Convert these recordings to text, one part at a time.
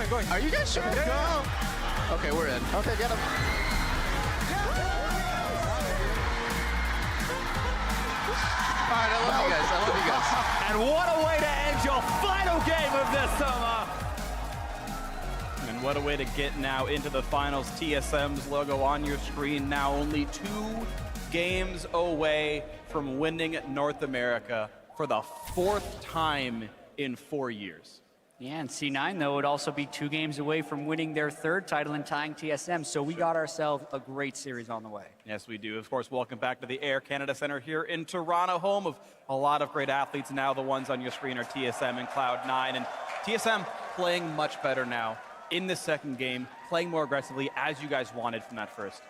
going. Are you guys sure? Go! Okay, we're in. Okay, get him. All right, I love you guys. I love you guys. And what a way to end your final game of this summer. And what a way to get now into the finals. TSM's logo on your screen now, only 2 games away from winning North America for the 4th time in 4 years. Yeah, and C9, though, would also be 2 games away from winning their 3rd title and tying TSM, so we got ourselves a great series on the way. Yes, we do. Of course, welcome back to the Air Canada Centre here in Toronto, home of a lot of great athletes. Now the ones on your screen are TSM and Cloud9, and TSM playing much better now in the second game, playing more aggressively as you guys wanted from that first.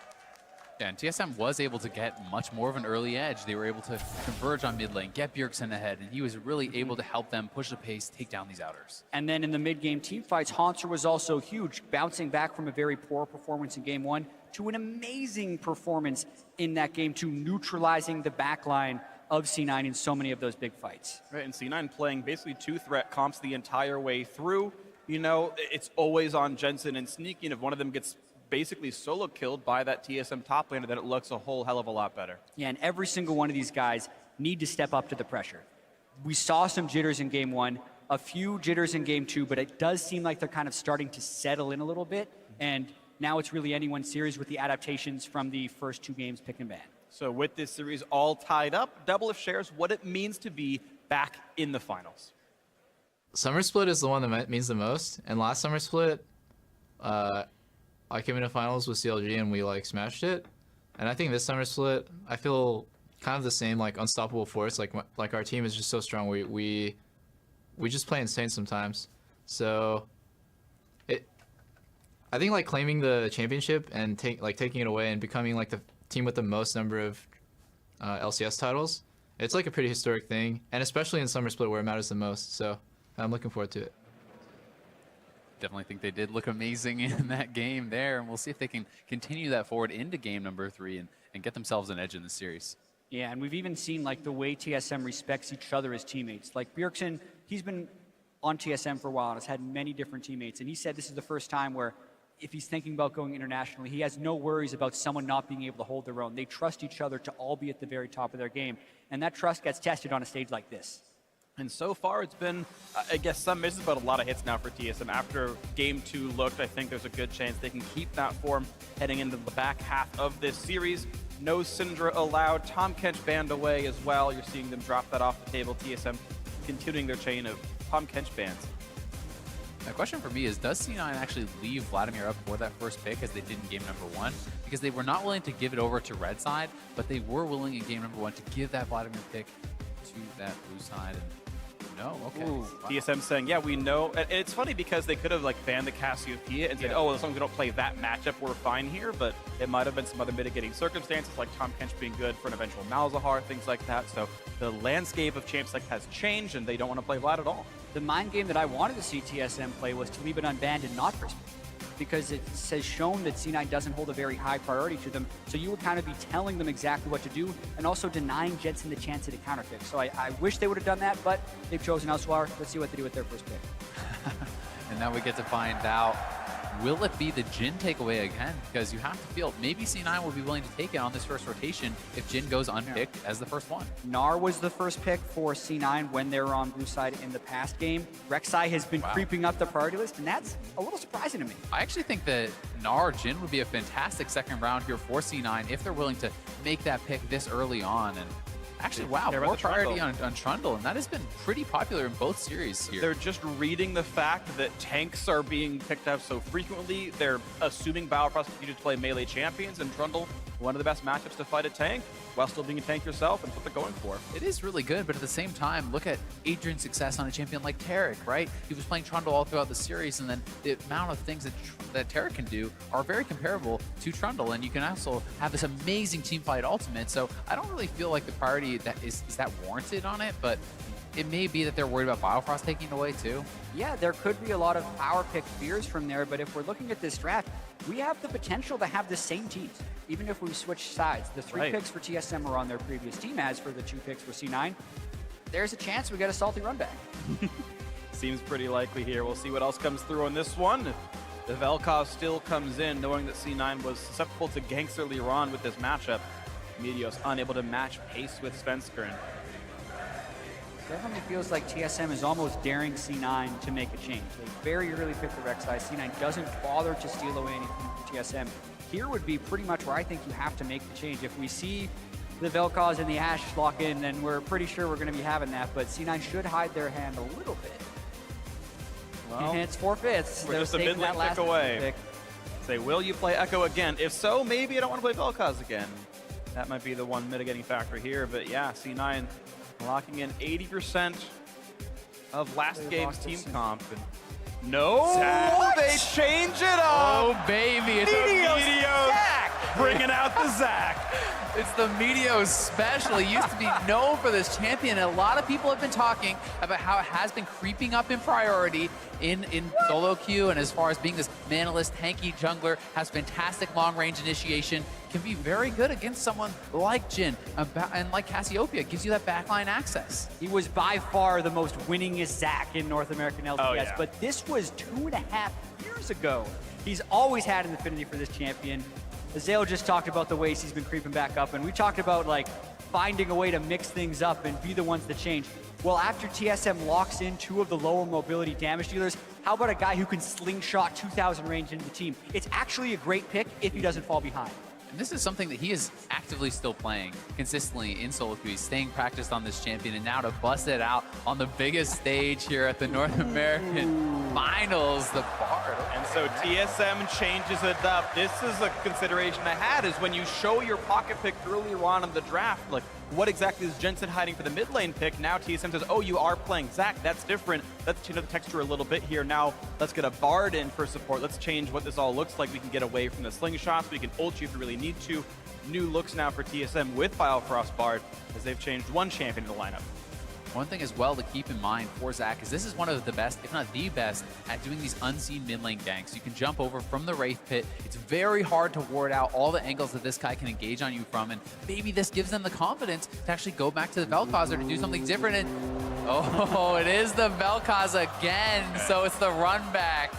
Yeah, and TSM was able to get much more of an early edge. They were able to converge on mid lane, get Bjergsen ahead, and he was really able to help them push the pace, take down these outers. And then in the mid-game team fights, Haunter was also huge, bouncing back from a very poor performance in Game 1 to an amazing performance in that game 2, neutralizing the backline of C9 in so many of those big fights. Right, and C9 playing basically 2-threat comps the entire way through. You know, it's always on Jensen and Sneaky, and if one of them gets basically solo killed by that TSM top laner, then it looks a whole hell of a lot better. Yeah, and every single one of these guys need to step up to the pressure. We saw some jitters in Game 1, a few jitters in Game 2, but it does seem like they're kind of starting to settle in a little bit, and now it's really anyone's series with the adaptations from the first 2 games pick and ban. So with this series all tied up, Doublelift shares what it means to be back in the finals. Summer Split is the one that means the most, and last Summer Split, I came into finals with CLG and we like smashed it. And I think this Summer Split, I feel kind of the same, like unstoppable force. Like our team is just so strong. We just play insane sometimes. So I think like claiming the championship and taking it away and becoming like the team with the most number of LCS titles, it's like a pretty historic thing. And especially in Summer Split where it matters the most. So I'm looking forward to it. Definitely think they did look amazing in that game there, and we'll see if they can continue that forward into game number 3 and get themselves an edge in the series. Yeah, and we've even seen like the way TSM respects each other as teammates. Like Bjergsen, he's been on TSM for a while and has had many different teammates, and he said this is the first time where if he's thinking about going internationally, he has no worries about someone not being able to hold their own. They trust each other to all be at the very top of their game, and that trust gets tested on a stage like this. And so far, it's been, I guess, some misses, but a lot of hits now for TSM. After Game 2 looked, I think there's a good chance they can keep that form heading into the back half of this series. No Syndra allowed. Tom Kench banned away as well. You're seeing them drop that off the table. TSM continuing their chain of Tom Kench bans. The question for me is, does C9 actually leave Vladimir up for that first pick as they did in game number 1? Because they were not willing to give it over to red side, but they were willing in game number 1 to give that Vladimir pick to that blue side. No, okay. Ooh, wow. TSM saying, yeah, we know. And it's funny because they could have like banned the Cassiopeia and said, oh, well, as long as we don't play that matchup, we're fine here. But it might have been some other mitigating circumstances, like Tom Kench being good for an eventual Malzahar, things like that. So the landscape of Champ Select has changed, and they don't want to play Vlad at all. The mind game that I wanted to see TSM play was to leave it unbanned and not first pick, because it has shown that C9 doesn't hold a very high priority to them. So you would kind of be telling them exactly what to do and also denying Jensen the chance at a counter pick. So I wish they would have done that, but they've chosen elsewhere. Let's see what they do with their first pick. And now we get to find out, will it be the Jhin takeaway again? Because you have to feel maybe C9 will be willing to take it on this first rotation if Jhin goes unpicked as the first one. Gnar was the first pick for C9 when they were on blue side in the past game. Rek'Sai has been creeping up the priority list, and that's a little surprising to me. I actually think that Gnar Jhin would be a fantastic second round here for C9 if they're willing to make that pick this early on. And actually, wow, more priority on Trundle, and that has been pretty popular in both series here. They're just reading the fact that tanks are being picked up so frequently. They're assuming Biofrost continue to play melee champions, and Trundle, one of the best matchups to fight a tank, while still being a tank yourself, and what they're going for. It is really good, but at the same time, look at Adrian's success on a champion like Taric, right? He was playing Trundle all throughout the series, and then the amount of things that Taric can do are very comparable to Trundle, and you can also have this amazing teamfight ultimate, so I don't really feel like the priority that is that warranted on it, but it may be that they're worried about Biofrost taking it away too. Yeah, there could be a lot of power pick fears from there, but if we're looking at this draft, we have the potential to have the same teams, even if we switch sides. The 3 picks for TSM are on their previous team, as for the 2 picks for C9. There's a chance we get a salty run back. seems pretty likely here. We'll see what else comes through on this one. The Vel'Koz still comes in, knowing that C9 was susceptible to Gangster Liran with this matchup. Meteos unable to match pace with Svenskeren. Definitely feels like TSM is almost daring C9 to make a change. They very early pick the Rek'Sai. C9 doesn't bother to steal away anything from TSM. Here would be pretty much where I think you have to make the change. If we see the Vel'Koz and the Ashe lock in, then we're pretty sure we're going to be having that. But C9 should hide their hand a little bit. Well, and it's 4/5. we're just a mid lane pick away. Say, will you play Echo again? If so, maybe I don't want to play Vel'Koz again. That might be the one mitigating factor here. But yeah, C9 locking in 80% of last game's team comp. And no, they change it up. Oh, baby. It's Meteos bringing out the Zac. It's the Meteos special. He used to be known for this champion, and a lot of people have been talking about how it has been creeping up in priority in solo queue, and as far as being this manalist, tanky jungler, has fantastic long-range initiation, can be very good against someone like Jhin and like Cassiopeia. Gives you that backline access. He was by far the most winningest Zac in North American LCS, Oh, yeah. but this was 2.5 years ago. He's always had an affinity for this champion. Azale just talked about the ways he's been creeping back up, and we talked about like finding a way to mix things up and be the ones that change. Well, after TSM locks in 2 of the lower mobility damage dealers, how about a guy who can slingshot 2,000 range into the team? It's actually a great pick if he doesn't fall behind. And this is something that he is actively still playing consistently in solo queue. He's staying practiced on this champion, and now to bust it out on the biggest stage here at the North American Finals, the Bard. And so TSM changes it up. This is a consideration I had, is when you show your pocket pick earlier on in the draft, like what exactly is Jensen hiding for the mid lane pick? Now TSM says, oh, you are playing Zac. That's different. Let's change the texture a little bit here. Now let's get a Bard in for support. Let's change what this all looks like. We can get away from the slingshots. We can ult you if we really need to. New looks now for TSM with Biofrost Bard, as they've changed one champion in the lineup. One thing as well to keep in mind for Zac is this is one of the best, if not the best, at doing these unseen mid lane ganks. You can jump over from the Wraith Pit. It's very hard to ward out all the angles that this guy can engage on you from, and maybe this gives them the confidence to actually go back to the Vel'Koz or to do something different. And oh, it is the Vel'Koz again, so it's the run back.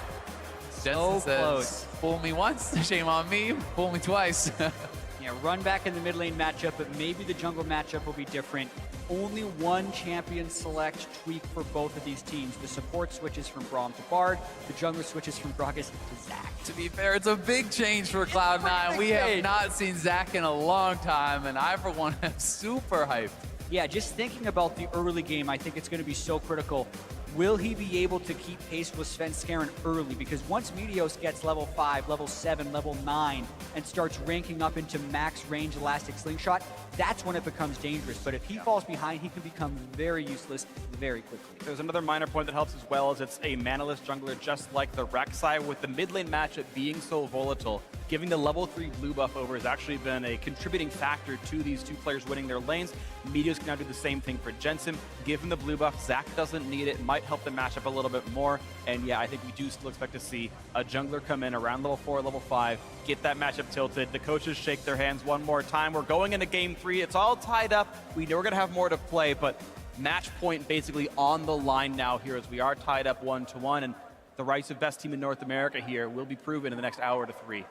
Jensen says, close. Fool me once, shame on me, fool me twice. Yeah, run back in the mid lane matchup, but maybe the jungle matchup will be different. Only one champion select tweak for both of these teams. The support switches from Braum to Bard. The jungler switches from Gragas to Zac. To be fair, it's a big change for Cloud9. We have not seen Zac in a long time, and I, for one, am super hyped. Yeah, just thinking about the early game, I think it's going to be so critical. Will he be able to keep pace with Svenskeren early? Because once Meteos gets level 5, level 7, level 9, and starts ranking up into max range elastic slingshot, that's when it becomes dangerous. But if he falls behind, he can become very useless very quickly. There's another minor point that helps as well, as it's a manaless jungler just like the Rek'Sai, with the mid lane matchup being so volatile. Giving the level 3 blue buff over has actually been a contributing factor to these two players winning their lanes. Meteos can now do the same thing for Jensen. Give him the blue buff. Zac doesn't need it. Might help the matchup a little bit more. And yeah, I think we do still expect to see a jungler come in around level 4, level 5, get that matchup tilted. The coaches shake their hands one more time. We're going into game 3. It's all tied up. We know we're going to have more to play, but match point basically on the line now here, as we are tied up 1-1. And the rights of best team in North America here will be proven in the next hour to 3.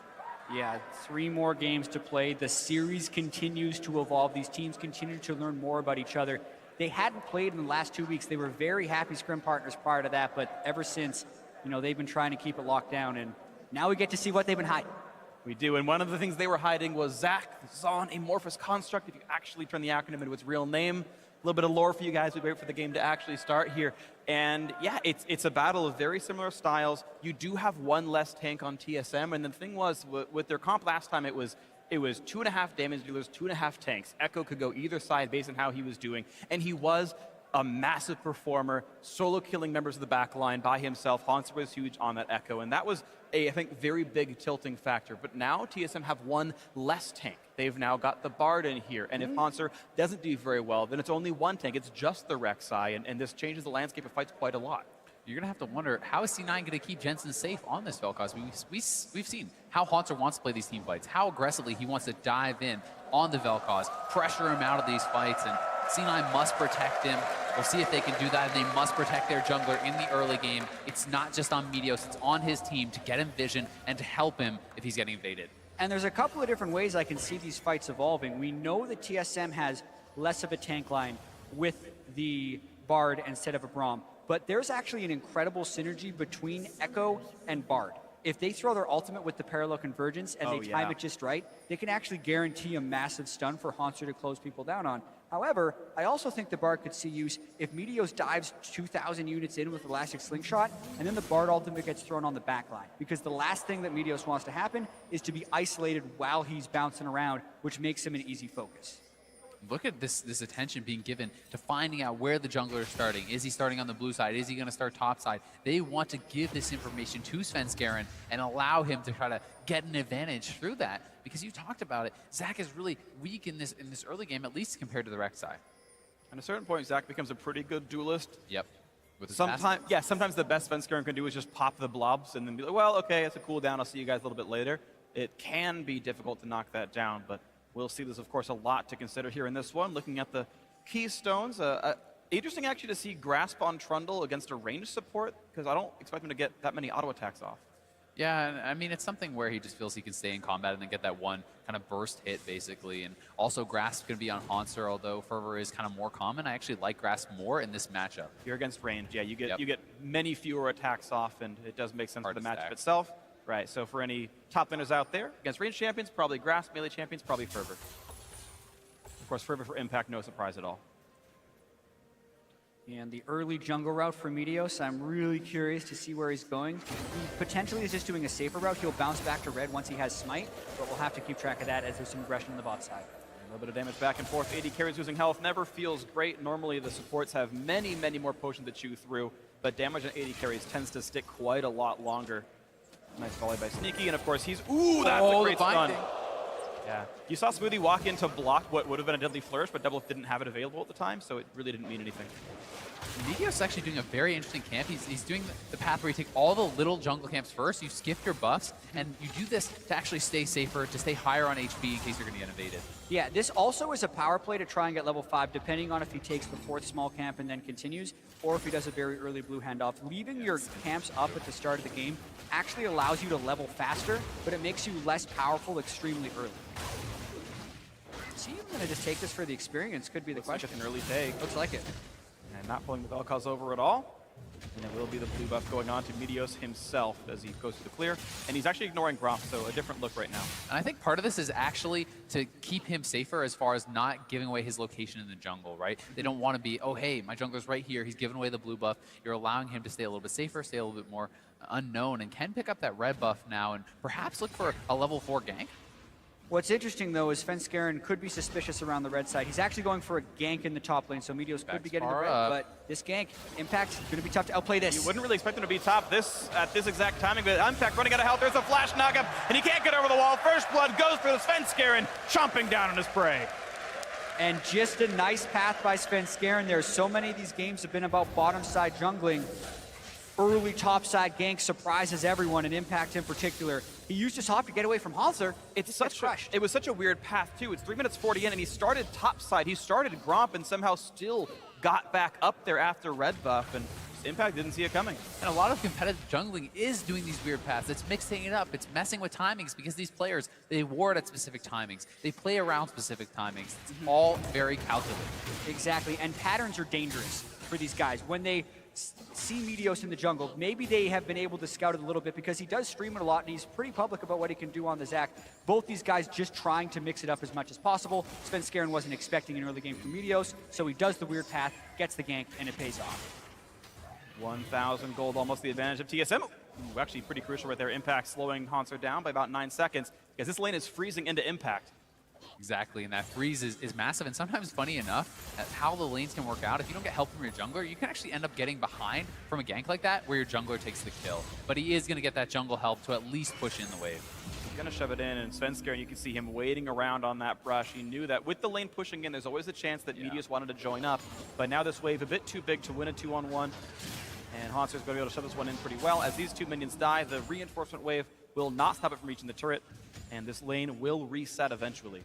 Yeah, 3 more games to play. The series continues to evolve. These teams continue to learn more about each other. They hadn't played in the last 2 weeks. They were very happy scrim partners prior to that, but ever since, they've been trying to keep it locked down, and now we get to see what they've been hiding. We do, and one of the things they were hiding was Zac, the Zon Amorphous Construct, if you actually turn the acronym into its real name. A little bit of lore for you guys. We wait for the game to actually start here. And yeah, it's a battle of very similar styles. You do have one less tank on TSM, and the thing was, with their comp last time, it was 2.5 damage dealers, 2.5 tanks. Echo could go either side based on how he was doing, and he was a massive performer, solo killing members of the back line by himself. Haunter was huge on that Echo, and that was I think, very big tilting factor. But now TSM have one less tank. They've now got the Bard in here, and if Haunter doesn't do very well, then it's only one tank. It's just the Rek'Sai, and this changes the landscape of fights quite a lot. You're going to have to wonder, how is C9 going to keep Jensen safe on this Vel'Koz? We've seen how Haunter wants to play these team fights, how aggressively he wants to dive in on the Vel'Koz, pressure him out of these fights, and C9 must protect him We'll see if they can do that, and they must protect their jungler in the early game. It's not just on Meteos, it's on his team to get him vision and to help him if he's getting invaded. And there's a couple of different ways I can see these fights evolving. We know that TSM has less of a tank line with the Bard instead of a Braum, but there's actually an incredible synergy between Echo and Bard. If they throw their ultimate with the parallel convergence and they time it just right, they can actually guarantee a massive stun for Haunter to close people down on. However, I also think the Bard could see use if Meteos dives 2,000 units in with Elastic Slingshot, and then the Bard ultimate gets thrown on the backline. Because the last thing that Meteos wants to happen is to be isolated while he's bouncing around, which makes him an easy focus. Look at this attention being given to finding out where the jungler is starting. Is he starting on the blue side? Is he going to start top side? They want to give this information to Svenskeren and allow him to try to get an advantage through that. Because you talked about it, Zach is really weak in this early game, at least compared to the Rex side. At a certain point, Zach becomes a pretty good duelist. Yep. With his Sometimes the best Svenskeren can do is just pop the blobs and then be like, well, okay, it's a cooldown. I'll see you guys a little bit later. It can be difficult to knock that down, but we'll see. There's, of course, a lot to consider here in this one. Looking at the keystones, interesting actually to see Grasp on Trundle against a range support, because I don't expect him to get that many auto attacks off. Yeah, I mean, it's something where he just feels he can stay in combat and then get that one kind of burst hit, basically. And also, Grasp going to be on Haunter, although Fervor is kind of more common. I actually like Grasp more in this matchup. You're against range, yeah. You get many fewer attacks off, and it does make sense for the matchup itself. Right, so for any top laners out there, against range champions, probably Grasp, melee champions, probably Fervor. Of course, Fervor for impact, no surprise at all. And the early jungle route for Meteos, I'm really curious to see where he's going. He potentially is just doing a safer route. He'll bounce back to red once he has Smite, but we'll have to keep track of that as there's some aggression on the bot side. A little bit of damage back and forth. AD carries losing health never feels great. Normally the supports have many, many more potions to chew through, but damage on AD carries tends to stick quite a lot longer. Nice volley by Sneaky, and of course he's, ooh, that's a great stun. Yeah, you saw Smoothie walk in to block what would have been a deadly flourish, but Doublelift didn't have it available at the time, so it really didn't mean anything. Meteos is actually doing a very interesting camp. He's doing the path where you take all the little jungle camps first, you skip your buffs, and you do this to actually stay safer, to stay higher on HP in case you're going to get invaded. Yeah, this also is a power play to try and get level 5, depending on if he takes the 4th small camp and then continues, or if he does a very early blue handoff. Leaving your camps up at the start of the game actually allows you to level faster, but it makes you less powerful extremely early. Is he even going to just take this for the experience? Could be the question. Like an early take. Looks like it. And not pulling the Vel'Koz over at all. And it will be the blue buff going on to Meteos himself as he goes through the clear. And he's actually ignoring Gromp, so a different look right now. And I think part of this is actually to keep him safer as far as not giving away his location in the jungle, right? They don't want to be, oh, hey, my jungler's right here. He's giving away the blue buff. You're allowing him to stay a little bit safer, stay a little bit more unknown, and can pick up that red buff now and perhaps look for a level 4 gank. What's interesting, though, is Svenskeren could be suspicious around the red side. He's actually going for a gank in the top lane, so Meteos could be getting the red, but this gank, Impact, going to be tough to outplay this. You wouldn't really expect him to be top at this exact timing, but Impact running out of health. There's a flash knockup, and he can't get over the wall. First blood goes for the Svenskeren, chomping down on his prey. And just a nice path by Svenskeren. There's so many of these games have been about bottom side jungling. Early top side gank surprises everyone, and Impact in particular. He used his hop to get away from Halser. It was such a weird path, too. It's 3 minutes 40 in, and he started top side. He started Gromp and somehow still got back up there after red buff, and Impact didn't see it coming. And a lot of competitive jungling is doing these weird paths. It's mixing it up. It's messing with timings because these players, they ward at specific timings. They play around specific timings. It's all very calculated. Exactly, and patterns are dangerous for these guys. When they see Meteos in the jungle, maybe they have been able to scout it a little bit because he does stream it a lot and he's pretty public about what he can do on the Zac. Both these guys just trying to mix it up as much as possible. Svenskeren wasn't expecting an early game from Meteos, so he does the weird path, gets the gank, and it pays off. 1,000 gold, almost the advantage of TSM. Ooh, actually pretty crucial right there. Impact slowing Haunter down by about 9 seconds because this lane is freezing into Impact. Exactly, and that freeze is massive, and sometimes, funny enough, at how the lanes can work out, if you don't get help from your jungler, you can actually end up getting behind from a gank like that where your jungler takes the kill. But he is going to get that jungle help to at least push in the wave. He's going to shove it in, and Svenskeren, you can see him waiting around on that brush. He knew that with the lane pushing in, there's always a chance that Meteos wanted to join up, but now this wave a bit too big to win a 2-on-1, and Haunter's going to be able to shove this one in pretty well. As these 2 minions die, the reinforcement wave will not stop it from reaching the turret, and this lane will reset eventually.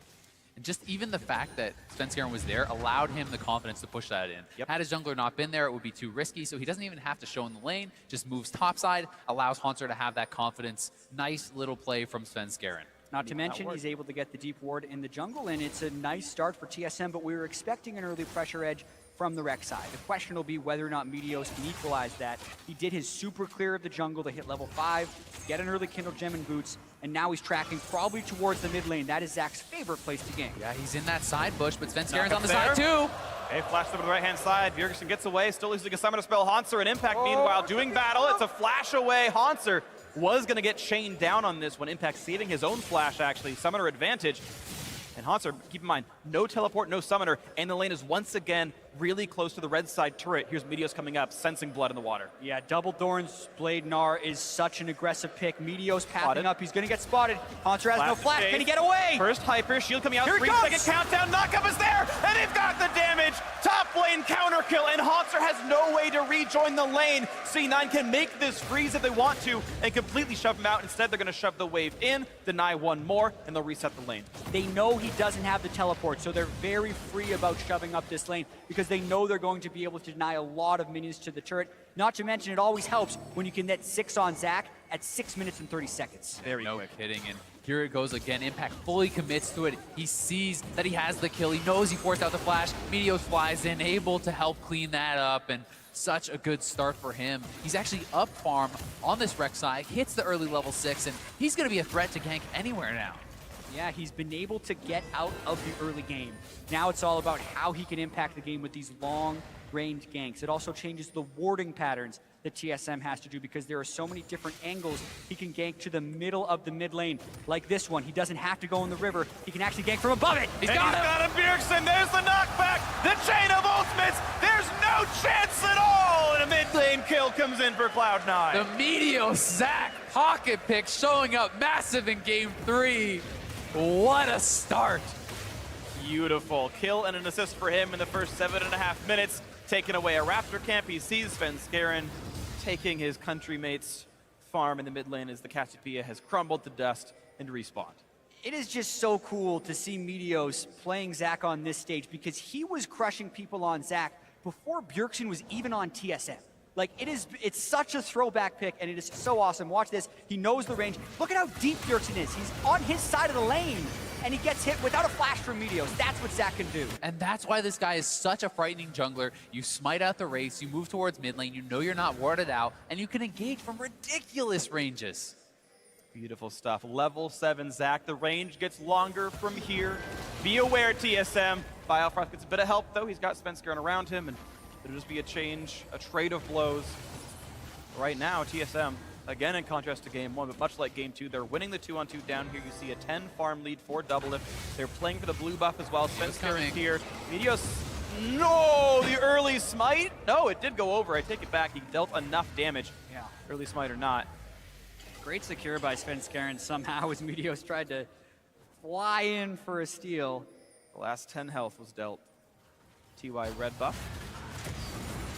And just even the fact that Svenskeren was there allowed him the confidence to push that in. Yep. Had his jungler not been there, it would be too risky, so he doesn't even have to show in the lane, just moves topside, allows Haunter to have that confidence. Nice little play from Svenskeren. Not to mention, he's able to get the deep ward in the jungle, and it's a nice start for TSM, but we were expecting an early pressure edge from the Rex side. The question will be whether or not Meteos can equalize that. He did his super clear of the jungle to hit level 5, get an early Kindle Gem and boots, and now he's tracking probably towards the mid lane. That is Zach's favorite place to gank. Yeah, he's in that side bush, but Svenskeren's Knock on the up side too. Hey, flash over to the right-hand side. Bjergsen gets away, still using a summoner spell. Haunter and Impact, meanwhile, doing battle. It's a flash away. Haunter was going to get chained down on this one. Impact saving his own flash, actually. Summoner advantage. And Haunter, keep in mind, no teleport, no summoner, and the lane is once again really close to the red side turret. Here's Meteos coming up, sensing blood in the water. Yeah, Double Thorn's Blade Gnar is such an aggressive pick. Meteos pathing up, he's gonna get spotted. Haunter has no flash, can he get away? First Hyper, shield coming out, Here it 3-second comes! countdown, knockup is there, and they've got the damage! Top lane counter kill, and Haunter has no way to rejoin the lane. C9 can make this freeze if they want to, and completely shove him out. Instead, they're gonna shove the wave in, deny one more, and they'll reset the lane. They know he doesn't have the teleport, so they're very free about shoving up this lane because they know they're going to be able to deny a lot of minions to the turret. Not to mention, it always helps when you can net 6 on Zach at 6 minutes and 30 seconds. Very No quick. kidding, and here it goes again. Impact fully commits to it. He sees that he has the kill. He knows he forced out the flash. Meteos flies in, able to help clean that up, and such a good start for him. He's actually up farm on this Rex side, hits the early level 6, and he's going to be a threat to gank anywhere now. Yeah, he's been able to get out of the early game. Now it's all about how he can impact the game with these long-range ganks. It also changes the warding patterns that TSM has to do because there are so many different angles he can gank to the middle of the mid lane. Like this one, he doesn't have to go in the river. He can actually gank from above it. He's got him, Bjergsen. There's the knockback. The chain of ultimates. There's no chance at all. And a mid lane kill comes in for Cloud9. The Meteos Zach pocket pick showing up massive in game 3. What a start. Beautiful kill and an assist for him in the first 7.5 minutes. Taking away a Raptor camp. He sees Svenskeren taking his countrymate's farm in the mid lane as the Cassiopeia has crumbled to dust and respawned. It is just so cool to see Meteos playing Zach on this stage because he was crushing people on Zach before Bjergsen was even on TSM. Like, it's such a throwback pick, and it is so awesome. Watch this. He knows the range. Look at how deep Bjergsen is. He's on his side of the lane, and he gets hit without a flash from Meteos. That's what Zach can do. And that's why this guy is such a frightening jungler. You smite out the race, you move towards mid lane, you know you're not warded out, and you can engage from ridiculous ranges. Beautiful stuff. Level 7 Zach. The range gets longer from here. Be aware, TSM. Biofrost gets a bit of help, though. He's got Svenskeren around him, and it'll just be a trade of blows. Right now, TSM, again in contrast to game 1, but much like game 2, they're winning the 2-on-2 down here. You see a 10 farm lead for Doublelift. They're playing for the blue buff as well. Svenskeren here. Meteos, no! The early smite? No, it did go over. I take it back. He dealt enough damage. Yeah. Early smite or not. Great secure by Svenskeren somehow as Meteos tried to fly in for a steal. The last 10 health was dealt. TY red buff.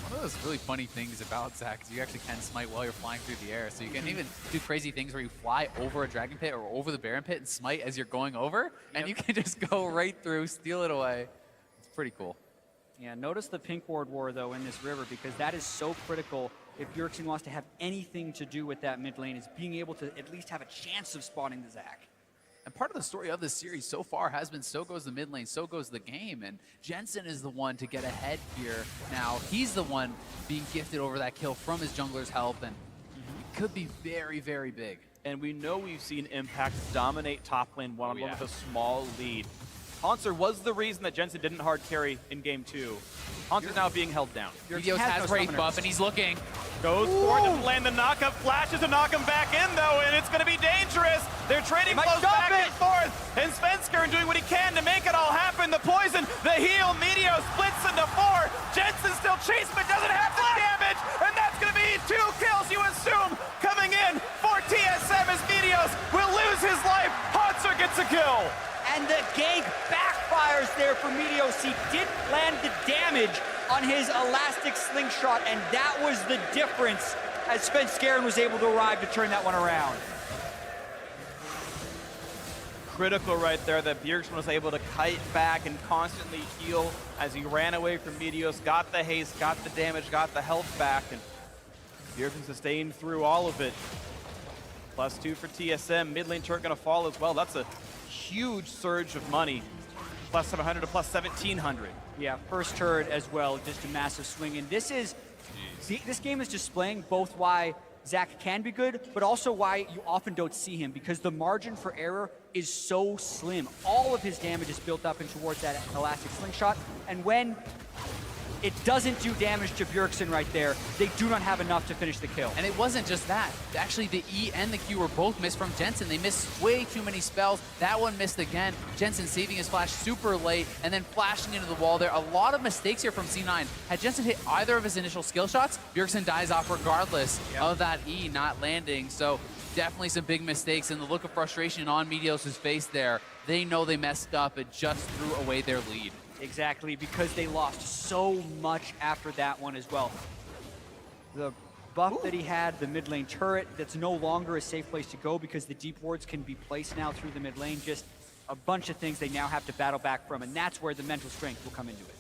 One of those really funny things about Zach is you actually can smite while you're flying through the air. So you can even do crazy things where you fly over a dragon pit or over the Baron pit and smite as you're going over, and you can just go right through, steal it away. It's pretty cool. Yeah, notice the pink ward war, though, in this river, because that is so critical if Bjergsen wants to have anything to do with that mid lane, is being able to at least have a chance of spawning the Zach. And part of the story of this series so far has been so goes the mid lane, so goes the game. And Jensen is the one to get ahead here. Now, he's the one being gifted over that kill from his jungler's help, and it could be very, very big. And we know we've seen Impact dominate top lane one-on-one with a small lead. Haunter was the reason that Jensen didn't hard carry in game 2. Haunter's now being held down. Meteos has Wraith buff, and he's looking. Goes for it to land the knockup, flashes to knock him back in though, and it's going to be dangerous. They're trading blows back and forth, and Svenskeren doing what he can to make it all happen. The poison, the heal, Meteos splits into 4. Jensen still chasing, but doesn't have the damage, and that's going to be 2 kills, you assume, coming in for TSM as Meteos will lose his life. Haunter gets a kill. And the gank backfires there for Meteos. He didn't land the damage on his elastic slingshot, and that was the difference as Svenskeren was able to arrive to turn that one around. critical right there that Bjergsen was able to kite back and constantly heal as he ran away from Meteos, got the haste, got the damage, got the health back, and Bjergsen sustained through all of it. +2 for TSM. Mid lane turret gonna fall as well. That's a huge surge of money. +700 to +1700. Yeah, first turret as well, just a massive swing. And this game is displaying both why Zach can be good, but also why you often don't see him, because the margin for error is so slim. All of his damage is built up and towards that elastic slingshot, and when it doesn't do damage to Bjergsen right there, they do not have enough to finish the kill. And it wasn't just that. Actually, the E and the Q were both missed from Jensen. They missed way too many spells. That one missed again. Jensen saving his flash super late and then flashing into the wall there. A lot of mistakes here from C9. Had Jensen hit either of his initial skill shots, Bjergsen dies off regardless of that E not landing. So definitely some big mistakes, and the look of frustration on Meteos' face there. They know they messed up. It just threw away their lead. Exactly, because they lost so much after that one as well. The buff that he had, the mid lane turret, that's no longer a safe place to go because the deep wards can be placed now through the mid lane. Just a bunch of things they now have to battle back from, and that's where the mental strength will come into it.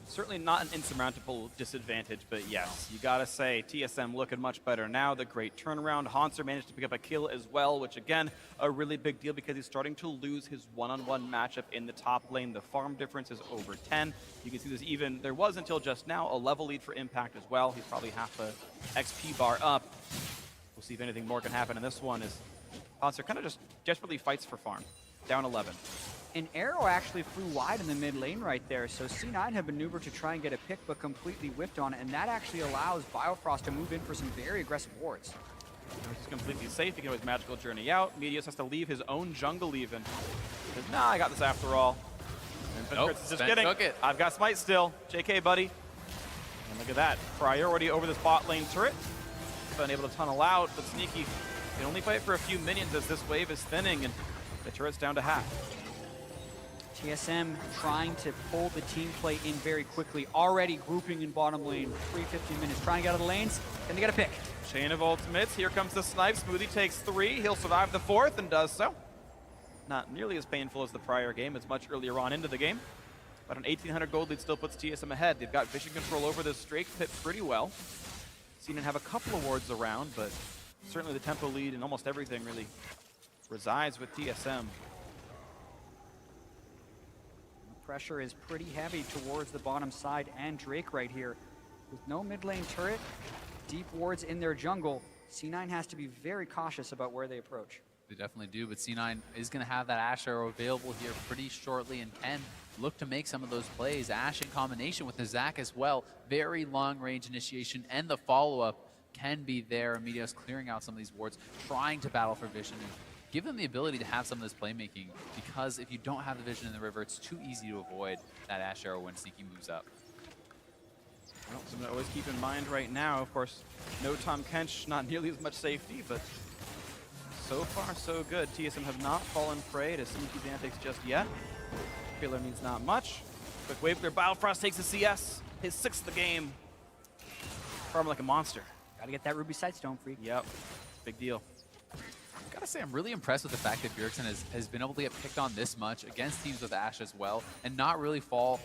Certainly not an insurmountable disadvantage, but yes, you gotta say, TSM looking much better now. The great turnaround. Hanser managed to pick up a kill as well, which again, a really big deal because he's starting to lose his one-on-one matchup in the top lane. The farm difference is over 10. You can see this even, there was until just now, a level lead for Impact as well. He's probably half a XP bar up. We'll see if anything more can happen in this one as Hanser kind of just desperately fights for farm. Down 11. An arrow actually flew wide in the mid lane right there, so C9 had maneuvered to try and get a pick, but completely whiffed on it, and that actually allows Biofrost to move in for some very aggressive wards. He's completely safe. He can always magical journey out. Meteos has to leave his own jungle even. He says, nah, I got this after all. And Nope, just Sven kidding. took it. I've got smite still. JK, buddy. And look at that. Priority over this bot lane turret. Been able to tunnel out, but Sneaky can only fight for a few minions as this wave is thinning, and the turret's down to half. TSM trying to pull the team play in very quickly, already grouping in bottom lane, 3:15 minutes, trying to get out of the lanes, and they got a pick. Chain of ultimates, here comes the snipe. Smoothie takes 3, he'll survive the 4th and does so. Not nearly as painful as the prior game, it's much earlier on into the game. But an 1,800 gold lead still puts TSM ahead. They've got vision control over this Drake pit pretty well. Seen it have a couple of wards around, but certainly the tempo lead and almost everything really resides with TSM. Pressure is pretty heavy towards the bottom side and Drake right here. With no mid lane turret, deep wards in their jungle, C9 has to be very cautious about where they approach. They definitely do, but C9 is going to have that Ashe arrow available here pretty shortly and can look to make some of those plays. Ashe in combination with the Zac as well. Very long range initiation, and the follow-up can be there. Meteos clearing out some of these wards, trying to battle for vision. And give them the ability to have some of this playmaking, because if you don't have the vision in the river, it's too easy to avoid that Ashe arrow when Sneaky moves up. Well, something to always keep in mind right now, of course, no Tom Kench, not nearly as much safety, but so far so good. TSM have not fallen prey to Sneaky's antics just yet. Killer means not much. Quick wave there, Biofrost takes a CS, his 6th of the game. Farm like a monster. Gotta get that Ruby Sightstone free. Yep, big deal. Gotta say, I'm really impressed with the fact that Bjergsen has been able to get picked on this much against teams with Ashe as well, and not really fall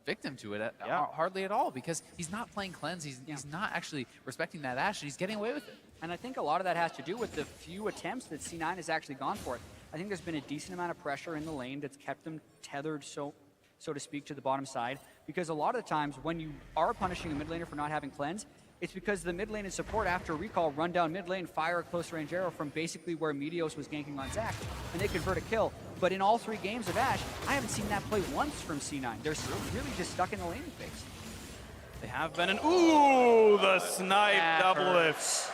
victim to it hardly at all, because he's not playing cleanse. He's not actually respecting that Ashe, and he's getting away with it. And I think a lot of that has to do with the few attempts that C9 has actually gone for it. I think there's been a decent amount of pressure in the lane that's kept them tethered, so to speak, to the bottom side, because a lot of the times when you are punishing a mid laner for not having cleanse, it's because the mid lane and support, after a recall, run down mid lane, fire a close range arrow from basically where Meteos was ganking on Zac, and they convert a kill. But in all 3 games of Ashe, I haven't seen that play once from C9. They're really just stuck in the laning phase. They have been an, ooh, the snipe That double hurts. lift.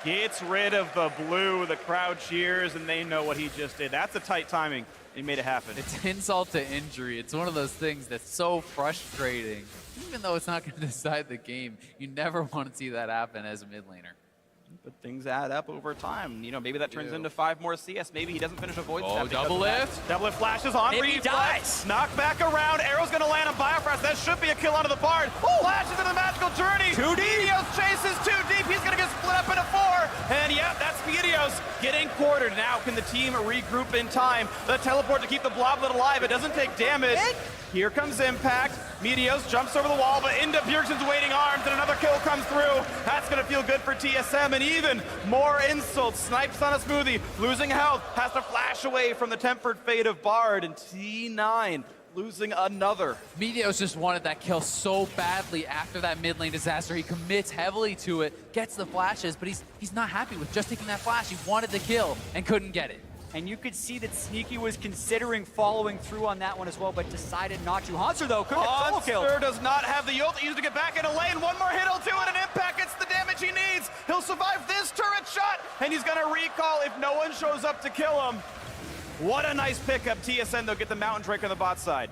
Gets rid of the blue, the crowd cheers, and they know what he just did. That's a tight timing. He made it happen. It's insult to injury. It's one of those things that's so frustrating. Even though it's not going to decide the game, you never want to see that happen as a mid laner. But things add up over time. You know, maybe that turns into 5 more CS. Maybe he doesn't finish a void step. Double lift. Double lift flashes on. Maybe he reflex. Knock back around. Arrow's going to land on Biofrost. That should be a kill onto the Bard. Flashes into the magical journey. Meteos chases too deep. He's going to get split up into 4. And yeah, that's Meteos getting teleported. Now can the team regroup in time? The teleport to keep the Bloblet alive. It doesn't take damage. Here comes Impact. Meteos jumps over the wall, but into Bjergsen's waiting arms, and another kill comes through. That's gonna feel good for TSM, and even more insults. Snipes on a smoothie, losing health, has to flash away from the tempered fate of Bard, and T9 losing another. Meteos just wanted that kill so badly after that mid lane disaster. He commits heavily to it, gets the flashes, but he's not happy with just taking that flash. He wanted the kill and couldn't get it. And you could see that Sneaky was considering following through on that one as well, but decided not to. Hanser, though, could get solo kill. Hanser does not have the ult. He used to get back into lane. One more hit will do it, and Impact gets the damage he needs. He'll survive this turret shot, and he's gonna recall if no one shows up to kill him. What a nice pickup. TSM, they'll get the Mountain Drake on the bot side.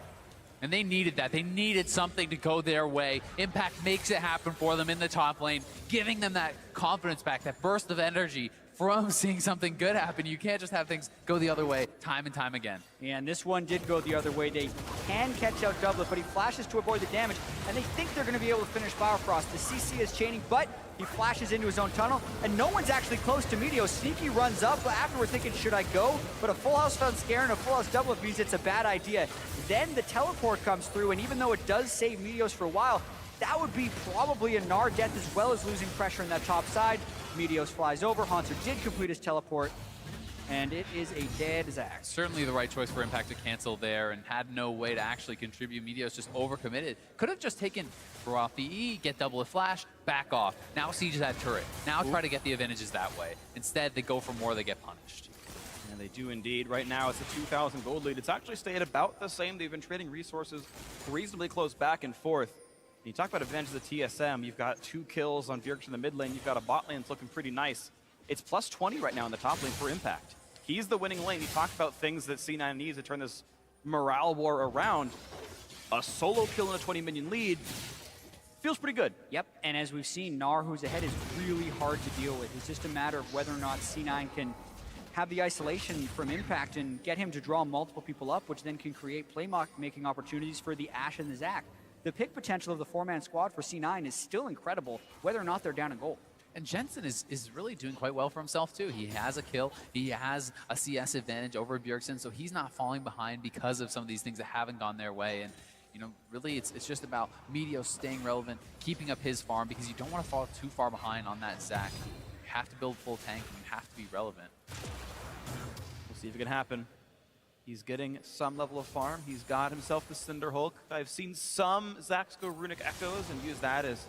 And they needed that. They needed something to go their way. Impact makes it happen for them in the top lane, giving them that confidence back, that burst of energy from seeing something good happen. You can't just have things go the other way time and time again. Yeah, and this one did go the other way. They can catch out Doublet, but he flashes to avoid the damage, and they think they're going to be able to finish Firefrost. The CC is chaining, but he flashes into his own tunnel, and no one's actually close to Meteos. Sneaky runs up, but after we're thinking, should I go? But a full house stun scare and a full house Doublet means it's a bad idea. Then the teleport comes through, and even though it does save Meteos for a while, that would be probably a Gnar death as well as losing pressure on that top side. Meteos flies over. Hanser did complete his teleport, and it is a dead Zac. Certainly the right choice for Impact to cancel there and had no way to actually contribute. Meteos just overcommitted. Could have just taken, throw off the E, get double a flash, back off. Now siege that turret. Now try to get the advantages that way. Instead, they go for more, they get punished. And they do indeed. Right now, it's a 2,000 gold lead. It's actually stayed about the same. They've been trading resources reasonably close back and forth. You talk about advantages of TSM. You've got 2 kills on Bjergsen in the mid lane. You've got a bot lane that's looking pretty nice. It's plus 20 right now in the top lane for Impact. He's the winning lane. You talked about things that C9 needs to turn this morale war around. A solo kill in a 20 minion lead feels pretty good. Yep, and as we've seen, Gnar, who's ahead, is really hard to deal with. It's just a matter of whether or not C9 can have the isolation from Impact and get him to draw multiple people up, which then can create play-making opportunities for the Ashe and the Zac. The pick potential of the 4-man squad for C9 is still incredible, whether or not they're down in gold. And Jensen is really doing quite well for himself too. He has a kill, he has a CS advantage over Bjergsen, so he's not falling behind because of some of these things that haven't gone their way. And you know, really it's just about Meteos staying relevant, keeping up his farm, because you don't want to fall too far behind on that Zac. You have to build full tank and you have to be relevant. We'll see if it can happen. He's getting some level of farm. He's got himself the Cinder Hulk. I've seen some Zacs go Runic Echoes and use that as...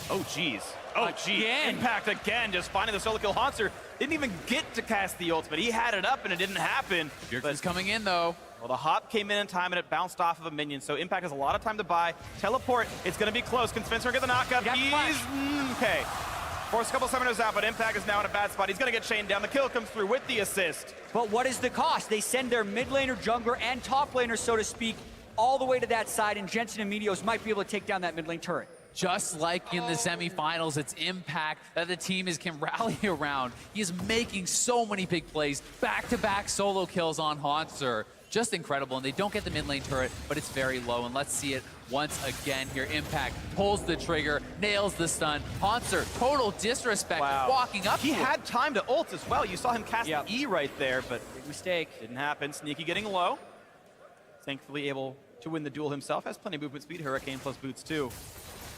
Oh, jeez. Oh, geez. Impact again, just finding the solo kill. Hanser didn't even get to cast the ultimate. He had it up and it didn't happen. Bjergsen's coming in though. Well, the hop came in time and it bounced off of a minion, so Impact has a lot of time to buy. Teleport, it's going to be close. Can Spencer get the knockup? He's... okay. Force a couple summoners out, but Impact is now in a bad spot. He's going to get chained down. The kill comes through with the assist. But what is the cost? They send their mid laner, jungler, and top laner, so to speak, all the way to that side, and Jensen and Meteos might be able to take down that mid lane turret. Just like in the semifinals, it's Impact that the team can rally around. He is making so many big plays, back-to-back solo kills on Hanser. Just incredible, and they don't get the mid lane turret, but it's very low, and let's see it once again here. Impact pulls the trigger, nails the stun. Hanser, total disrespect, walking up. He had time to ult as well. You saw him cast the E right there, but big mistake. Didn't happen. Sneaky getting low. Thankfully able to win the duel himself. Has plenty of movement speed. Hurricane plus boots too.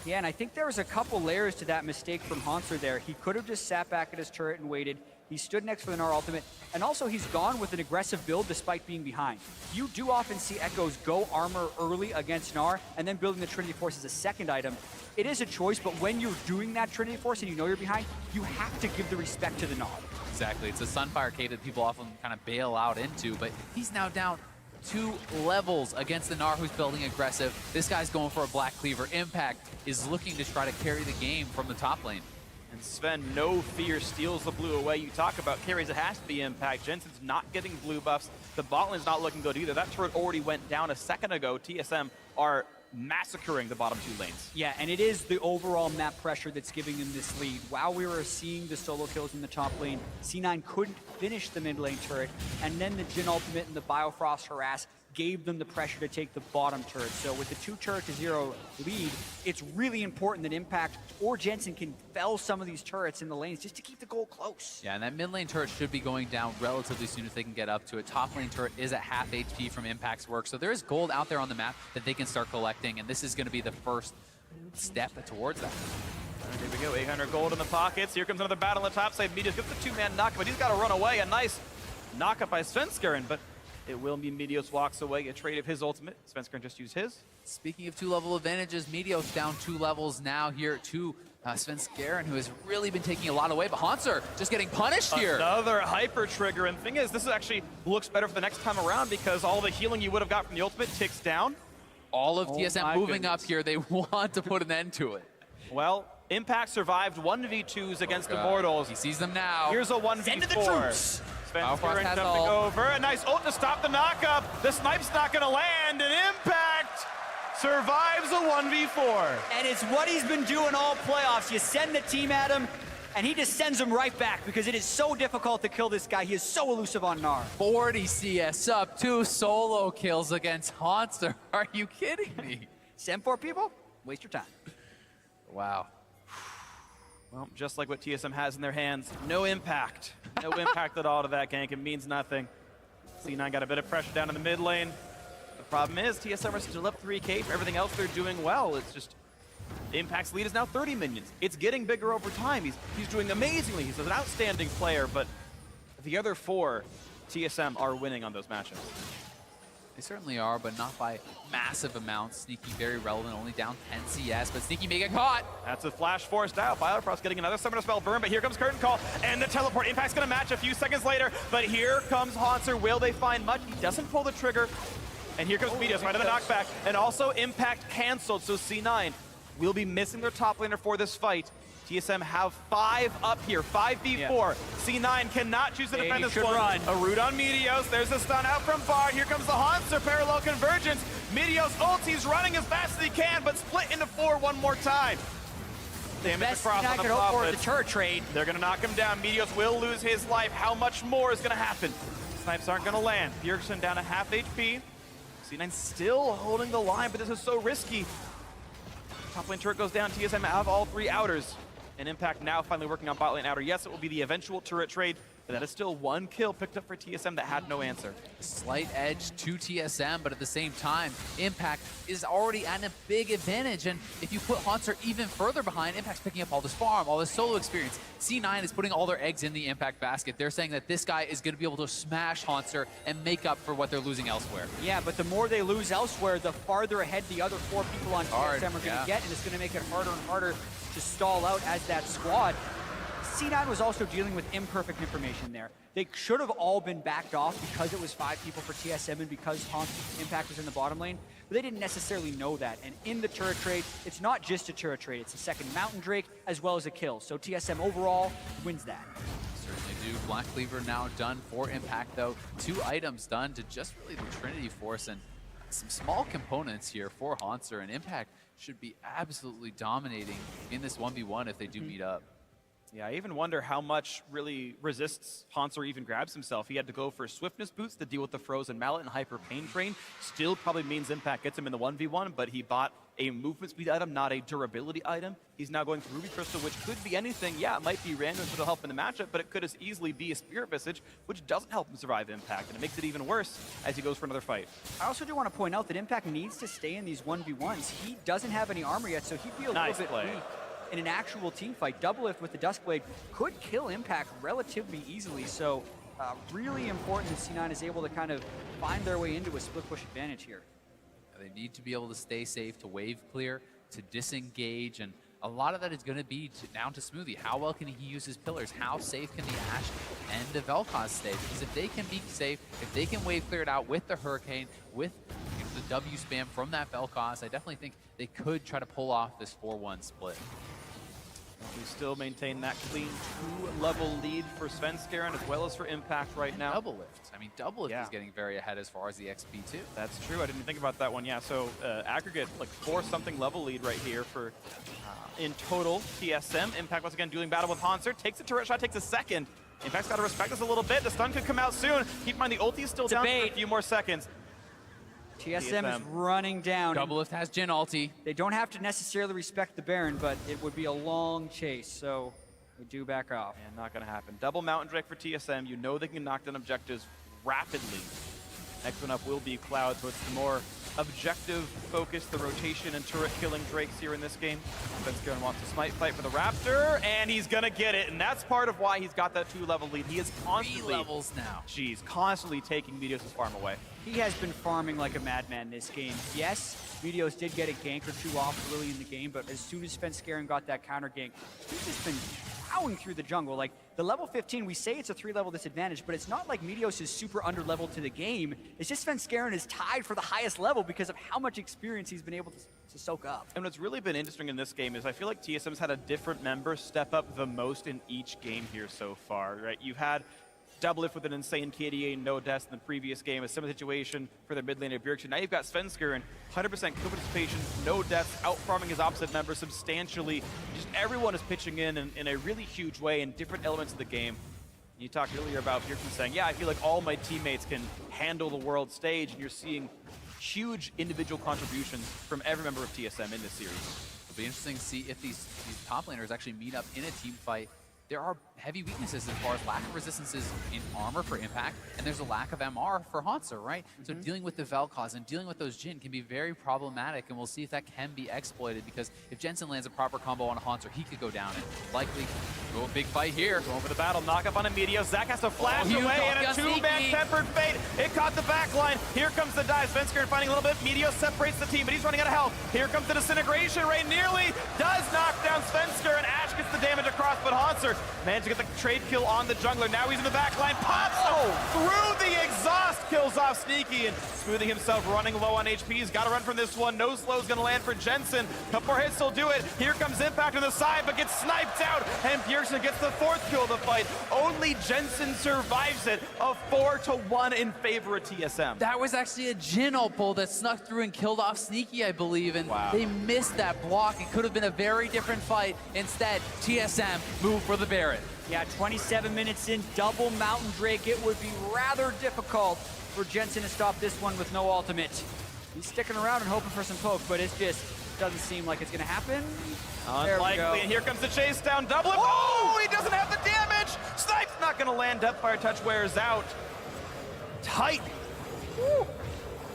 Yeah, and I think there was a couple layers to that mistake from Hanser there. He could have just sat back at his turret and waited. He stood next for the Gnar ultimate, and also he's gone with an aggressive build despite being behind. You do often see Echoes go armor early against Gnar, and then building the Trinity Force as a second item. It is a choice, but when you're doing that Trinity Force and you know you're behind, you have to give the respect to the Gnar. Exactly, it's a Sunfire K that people often kind of bail out into, but he's now down 2 levels against the Gnar who's building aggressive. This guy's going for a Black Cleaver. Impact is looking to try to carry the game from the top lane. And Sven, no fear, steals the blue away. You talk about carries, it has to be Impact. Jensen's not getting blue buffs. The bot lane's not looking good either. That turret already went down a second ago. TSM are massacring the bottom 2 lanes. Yeah, and it is the overall map pressure that's giving them this lead. While we were seeing the solo kills in the top lane, C9 couldn't finish the mid lane turret, and then the Jhin ultimate and the Biofrost harass gave them the pressure to take the bottom turret. So with the 2-turret-to-0 lead, it's really important that Impact or Jensen can fell some of these turrets in the lanes just to keep the goal close. Yeah, and that mid lane turret should be going down relatively soon if they can get up to it. Top lane turret is at half HP from Impact's work, so there is gold out there on the map that they can start collecting, and this is going to be the first step towards that. There we go, 800 gold in the pockets. Here comes another battle on the top side. Meteos gets the two-man knock, but he's got to run away. A nice knock-up by Svenskeren, but it will be Meteos walks away. A trade of his ultimate. Svenskeren just used his. Speaking of 2-level advantages, Meteos down 2 levels now here to Svenskeren, who has really been taking a lot away, but Hanser just getting punished here. Another hyper trigger, and the thing is, this actually looks better for the next time around because all the healing you would have got from the ultimate ticks down. All of TSM moving goodness. up here. They want to put an end to it. Well, Impact survived 1v2s against Immortals. He sees them now. Here's a 1v4. Send to the troops. Svenskeren has jumping ult. over. A nice ult to stop the knockup. The snipe's not going to land, and Impact survives a 1v4. And it's what he's been doing all playoffs. You send the team at him, and he just sends them right back because it is so difficult to kill this guy. He is so elusive on Gnar. 40 CS up, 2 solo kills against Hanser. Are you kidding me? Send 4 people, waste your time. Wow. Well, just like what TSM has in their hands, no impact. No impact at all to that gank. It means nothing. C9 got a bit of pressure down in the mid lane. The problem is TSM are still up 3K. For everything else, they're doing well. It's just Impact's lead is now 30 minions. It's getting bigger over time. He's doing amazingly. He's an outstanding player, but the other 4 TSM are winning on those matchups. They certainly are, but not by massive amounts. Sneaky very relevant, only down 10 CS, but Sneaky may get caught. That's a flash forced out. Biofrost getting another Summoner Spell burn, but here comes Curtain Call, and the teleport. Impact's gonna match a few seconds later, but here comes Hanser. Will they find much? He doesn't pull the trigger, and here comes Meteos right to the knockback, and also Impact canceled, so C9 will be missing their top laner for this fight. TSM have 5 up here, 5v4. Yeah. C9 cannot choose to defend this should one. run. A root on Meteos. There's a stun out from Bard. Here comes the Hanser parallel convergence. Meteos ult. He's running as fast as he can, but split into 4 one more time. Damage Best across I on the could hope for the Prophets. turret trade. They're gonna knock him down. Meteos will lose his life. How much more is gonna happen? Snipes aren't gonna land. Bjergsen down to half HP. C9 still holding the line, but this is so risky. Top lane turret goes down. TSM have all 3 outers. And Impact now finally working on bot lane outer. Yes, it will be the eventual turret trade, but that is still 1 kill picked up for TSM that had no answer. Slight edge to TSM, but at the same time, Impact is already at a big advantage. And if you put Hanser even further behind, Impact's picking up all this farm, all this solo experience. C9 is putting all their eggs in the Impact basket. They're saying that this guy is going to be able to smash Hanser and make up for what they're losing elsewhere. Yeah, but the more they lose elsewhere, the farther ahead the other 4 people on Hard, TSM are going to yeah. get, and it's going to make it harder and harder to stall out as that squad. C9 was also dealing with imperfect information there. They should have all been backed off because it was 5 people for TSM and because Impact was in the bottom lane, but they didn't necessarily know that. And in the turret trade, it's not just a turret trade, it's a second Mountain Drake as well as a kill. So TSM overall wins that. Certainly do. Black Cleaver now done for Impact, though. 2 items done to just really the Trinity Force and some small components here for Hanser, and Impact should be absolutely dominating in this 1v1 if they do meet up. Yeah, I even wonder how much really resists Hanser even grabs himself. He had to go for swiftness boots to deal with the frozen mallet and hyper pain train. Still probably means Impact gets him in the 1v1, but he bought a movement speed item, not a durability item. He's now going for Ruby Crystal, which could be anything. Yeah, it might be random, so it'll help in the matchup, but it could as easily be a Spirit Visage, which doesn't help him survive Impact, and it makes it even worse as he goes for another fight. I also do want to point out that Impact needs to stay in these 1v1s. He doesn't have any armor yet, so he'd be a Nice little play. bit weak in an actual team fight. Double Lift with the Duskblade could kill Impact relatively easily, so really important that C9 is able to kind of find their way into a split push advantage here. They need to be able to stay safe, to wave clear, to disengage, and a lot of that is going to be down to Smoothie. How well can he use his pillars? How safe can the Ashe and the Vel'Koz stay? Because if they can be safe, if they can wave clear it out with the Hurricane, with the W spam from that Vel'Koz, I definitely think they could try to pull off this 4-1 split. We still maintain that clean 2-level lead for Svenskeren as well as for Impact right now. Double Lift. I mean, Double Lift Yeah. is getting very ahead as far as the XP too. That's true. I didn't think about that one. Yeah, so aggregate like 4-something level lead right here for in total TSM. Impact once again dueling battle with Hanser. Takes a turret shot, takes a second. Impact's got to respect this a little bit. The stun could come out soon. Keep in mind the ulti is still down for a few more seconds. TSM is running down. Doublelift has Jhin ulti. They don't have to necessarily respect the Baron, but it would be a long chase, so we do back off. And not going to happen. Double Mountain Drake for TSM. You know they can knock down objectives rapidly. Next one up will be Cloud, so it's the more objective focus, the rotation and turret killing Drakes here in this game. Svenskeren wants to smite fight for the Raptor, and he's going to get it. And that's part of why he's got that 2-level lead. He is constantly, 3 levels now. Jeez, constantly taking Meteos' farm away. He has been farming like a madman this game. Yes, Meteos did get a gank or two off early in the game, but as soon as Svenskeren got that counter gank, he's just been plowing through the jungle. Like, the level 15, we say it's a 3-level disadvantage, but it's not like Meteos is super under-leveled to the game. It's just Svenskeren is tied for the highest level because of how much experience he's been able to soak up. And what's really been interesting in this game is I feel like TSM's had a different member step up the most in each game here so far, right? You've had Doublelift with an insane KDA, no deaths in the previous game, a similar situation for the mid laner Bjergsen. Now you've got Svenskeren, 100% kill participation, no deaths, out-farming his opposite member substantially. Just everyone is pitching in a really huge way in different elements of the game. You talked earlier about Bjergsen saying, yeah, I feel like all my teammates can handle the world stage, and you're seeing huge individual contributions from every member of TSM in this series. It'll be interesting to see if these top laners actually meet up in a team fight. There are heavy weaknesses as far as lack of resistances in armor for Impact, and there's a lack of MR for Hauntzer, right? So dealing with the Vel'Koz and dealing with those Jhin can be very problematic, and we'll see if that can be exploited, because if Jensen lands a proper combo on a Hauntzer, he could go down and likely go a big fight here. Going for the battle, knock up on a Meteos. Zach has to flash Huge away, and a sneaky. two-man tempered fate. It caught the back line. Here comes the dive. Svenskeren finding a little bit. Meteos separates the team, but he's running out of health. Here comes the disintegration ray. Nearly does knock down Svenskeren. Ash gets the damage across, but Hauntzer managed to get the trade kill on the jungler. Now he's in the back line. Pops through the exhaust. Kills off Sneaky, and Smoothie himself running low on HP. He's got to run from this one. No slow's going to land for Jensen. Couple more hits will do it. Here comes Impact on the side, but gets sniped out, and Bjergsen gets the 4th kill of the fight. Only Jensen survives it. A 4-1 in favor of TSM. That was actually a Jhin ult pull that snuck through and killed off Sneaky, I believe, and they missed that block. It could have been a very different fight. Instead, TSM moved for the Baron. Yeah, 27 minutes in, double Mountain Drake. It would be rather difficult for Jensen to stop this one with no ultimate. He's sticking around and hoping for some poke, but it just doesn't seem like it's going to happen. Unlikely, and here comes the chase down. Double it. Oh, he doesn't have the damage. Snipe's not going to land. Deathfire touch wears out. Tight. Woo.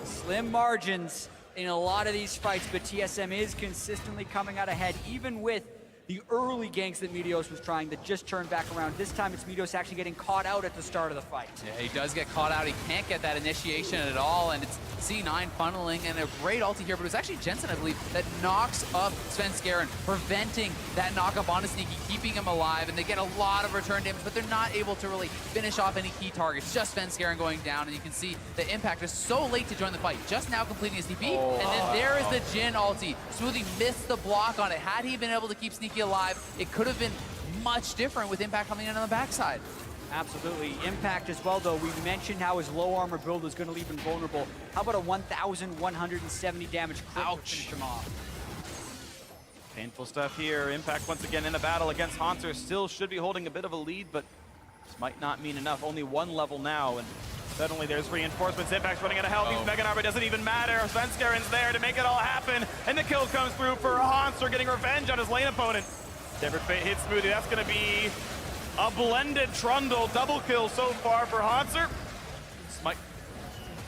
Slim margins in a lot of these fights, but TSM is consistently coming out ahead, even with the early ganks that Meteos was trying that just turned back around. This time it's Meteos actually getting caught out at the start of the fight. Yeah, he does get caught out. He can't get that initiation at all, and it's C9 funneling, and a great ulti here, but it was actually Jensen, I believe, that knocks up Svenskeren, preventing that knock-up on a Sneaky, keeping him alive, and they get a lot of return damage, but they're not able to really finish off any key targets. Just Svenskeren going down, and you can see the Impact is so late to join the fight, just now completing his TP, and then there is the Jhin ulti. Smoothie missed the block on it. Had he been able to keep Sneaky alive, it could have been much different with Impact coming in on the backside. Absolutely. Impact as well, though. We mentioned how his low armor build is going to leave him vulnerable. How about a 1,170 damage crit to finish him off? Painful stuff here. Impact once again in a battle against Hauntzer. Still should be holding a bit of a lead, but this might not mean enough. Only 1 level now, and suddenly there's reinforcements. Impact's running out of health. He's Mega Armor. Doesn't even matter. Svenskeren's there to make it all happen, and the kill comes through for Hauntzer, getting revenge on his lane opponent. Tempered Fate hits Smoothie. That's going to be a blended Trundle. Double kill so far for Hauntzer. Smite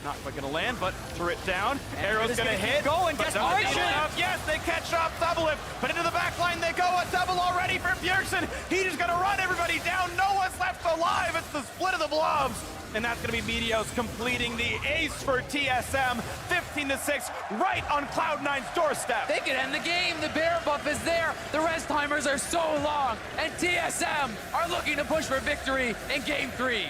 not quite going to land, but turret down. Arrow's going to hit. Going, but not desperation. enough. Yes, they catch up Doublelift, but into the back line they go. A double already for Bjergsen. He just going to run everybody down. No one's left alive. It's the split of the blobs. And that's going to be Meteos completing the ace for TSM. 15-6, right on Cloud9's doorstep. They could end the game. The bear buff is there. The rest timers are so long. And TSM are looking to push for victory in Game 3.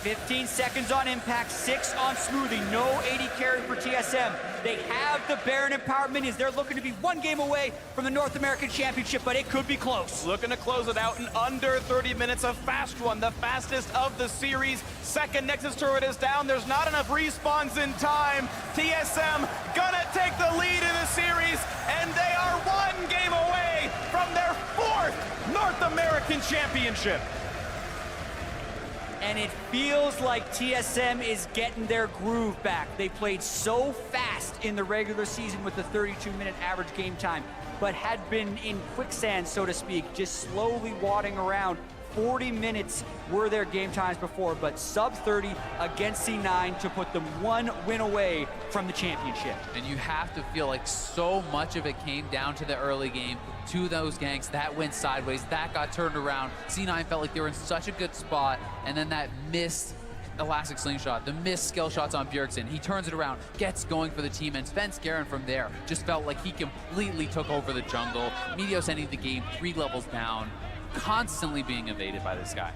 15 seconds on Impact, 6 on Smoothie. No 80 carry for TSM. They have the Baron and Power Minions. They're looking to be 1 game away from the North American Championship, but it could be close. Looking to close it out in under 30 minutes. A fast one, the fastest of the series. Second Nexus turret is down. There's not enough respawns in time. TSM gonna take the lead in the series, and they are 1 game away from their 4th North American Championship. And it feels like TSM is getting their groove back. They played so fast in the regular season with the 32-minute average game time, but had been in quicksand, so to speak, just slowly wadding around. 40 minutes were their game times before, but sub 30 against C9 to put them 1 win away from the championship. And you have to feel like so much of it came down to the early game, to those ganks, that went sideways, that got turned around. C9 felt like they were in such a good spot, and then that missed elastic slingshot, the missed skill shots on Bjergsen. He turns it around, gets going for the team, and Sven Skaren from there just felt like he completely took over the jungle. Meteos ending the game 3 levels down, constantly being evaded by this guy.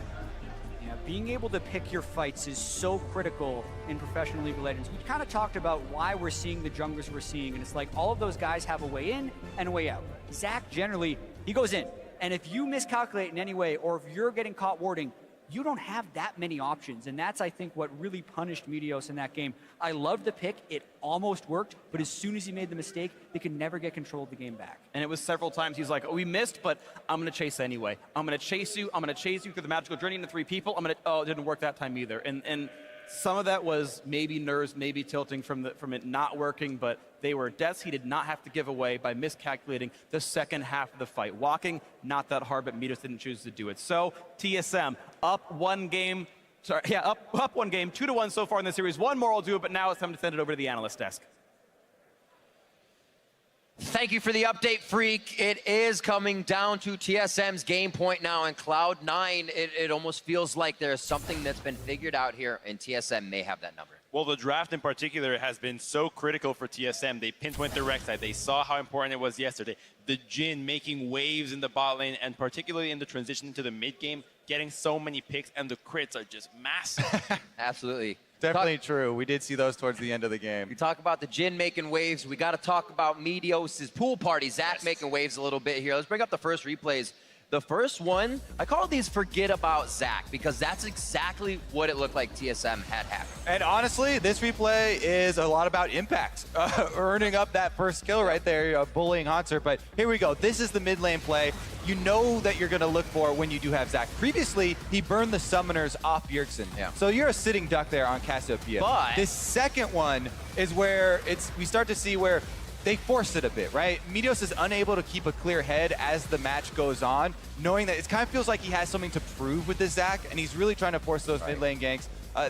Yeah, being able to pick your fights is so critical in professional League of Legends. We kind of talked about why we're seeing the junglers we're seeing, and it's like all of those guys have a way in and a way out. Zach generally, he goes in, and if you miscalculate in any way, or if you're getting caught warding, you don't have that many options, and that's, I think, what really punished Meteos in that game. I loved the pick. It almost worked, but as soon as he made the mistake, they could never get control of the game back. And it was several times he's like, oh, we missed, but I'm going to chase anyway. I'm going to chase you. I'm going to chase you through the magical journey into 3 people. Oh, it didn't work that time either. And some of that was maybe nerves, maybe tilting from it not working, but they were deaths he did not have to give away by miscalculating the second half of the fight. Walking, not that hard, but Meteos didn't choose to do it. So TSM up 1 game. Sorry, yeah, up 1 game, 2-1 so far in the series. 1 more will do it, but now it's time to send it over to the analyst desk. Thank you for the update, Freak. It is coming down to TSM's game point now, and Cloud9, it almost feels like there's something that's been figured out here, and TSM may have that number. Well, the draft in particular has been so critical for TSM. They pinpoint the rec side. They saw how important it was yesterday. The Jhin making waves in the bot lane, and particularly in the transition to the mid game, getting so many picks, and the crits are just massive. Absolutely. Definitely true. We did see those towards the end of the game. We talk about the Jhin making waves. We got to talk about Meteos' pool party. Zach making waves a little bit here. Let's bring up the first replays. The first one, I call these forget about Zach, because that's exactly what it looked like TSM had happened. And honestly, this replay is a lot about impact. Earning up that first kill right there, bullying Haunter. But here we go. This is the mid lane play. You know that you're going to look for when you do have Zach. Previously, he burned the summoners off Bjergsen. Yeah. So you're a sitting duck there on Cassiopeia. But this second one is where we start to see where they force it a bit, right? Meteos is unable to keep a clear head as the match goes on, knowing that it kind of feels like he has something to prove with this Zach, and he's really trying to force those mid lane ganks.